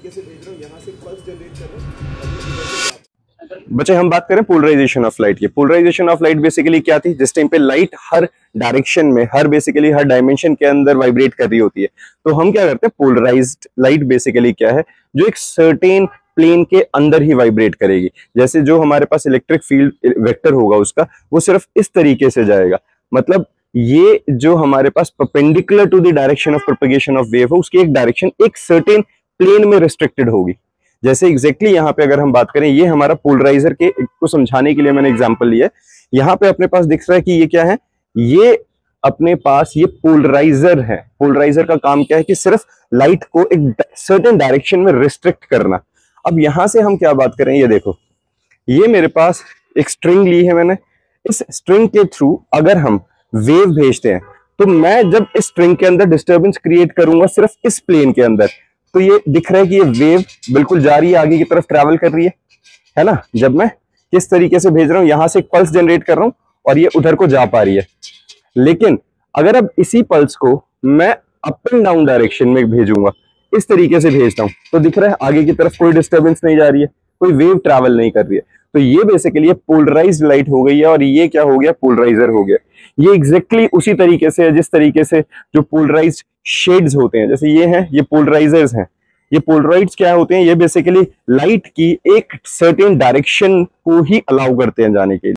तरीके से भेज रहा हूँ, यहाँ से पल्स जनरेट कर रहा हूँ। बच्चे हम बात करें पोलराइजेशन ऑफ लाइट की। पोलराइजेशन ऑफ लाइट बेसिकली क्या थी, जिस टाइम पे लाइट हर डायरेक्शन में, हर डायमेंशन के अंदर वाइब्रेट कर रही होती है, तो हम क्या करते हैं, पोलराइज्ड लाइट बेसिकली क्या है, जो एक सर्टेन प्लेन के अंदर ही वाइब्रेट करेगी। जैसे जो हमारे पास इलेक्ट्रिक फील्ड वेक्टर होगा उसका, वो सिर्फ इस तरीके से जाएगा। मतलब ये जो हमारे पास perpendicular to the direction of propagation of wave है, उसकी एक डायरेक्शन एक सर्टेन प्लेन में रिस्ट्रिक्टेड होगी। जैसे एग्जैक्टली यहाँ पे अगर हम बात करें, ये हमारा पोलराइजर के को समझाने के लिए मैंने एग्जांपल लिया है। यहाँ पे अपने पास दिख रहा है कि ये क्या है, ये अपने पास ये पोलराइजर है। पोलराइजर का काम क्या है कि सिर्फ लाइट को एक सर्टेन डायरेक्शन में रिस्ट्रिक्ट करना। अब यहां से हम क्या बात करें, ये देखो, ये मेरे पास एक स्ट्रिंग ली है मैंने। इस स्ट्रिंग के थ्रू अगर हम वेव भेजते हैं, तो मैं जब इस स्ट्रिंग के अंदर डिस्टर्बेंस क्रिएट करूंगा सिर्फ इस प्लेन के अंदर, तो ये दिख रहा है कि ये वेव बिल्कुल जा रही है, आगे की तरफ ट्रैवल कर रही है ना। जब मैं किस तरीके से भेज रहा हूं, यहां से एक पल्स जनरेट कर रहा हूं और ये उधर को जा पा रही है। लेकिन अगर अब इसी पल्स को मैं अप एंड डाउन डायरेक्शन में भेजूंगा, इस तरीके से भेजता हूं, तो दिख रहा है आगे की तरफ कोई डिस्टर्बेंस नहीं जा रही है, कोई वेव ट्रैवल नहीं कर रही है। तो ये बेसिकली पोलराइज्ड लाइट हो गई है, और ये क्या हो गया, पोलराइजर हो गया। ये एग्जैक्टली उसी तरीके से है जिस तरीके से जो पोलराइज्ड शेड्स होते हैं, जैसे ये हैं, ये पोलराइजर्स हैं। ये पोलराइड्स क्या होते हैं, ये बेसिकली लाइट की एक सर्टेन डायरेक्शन को ही अलाउ करते हैं जाने के लिए।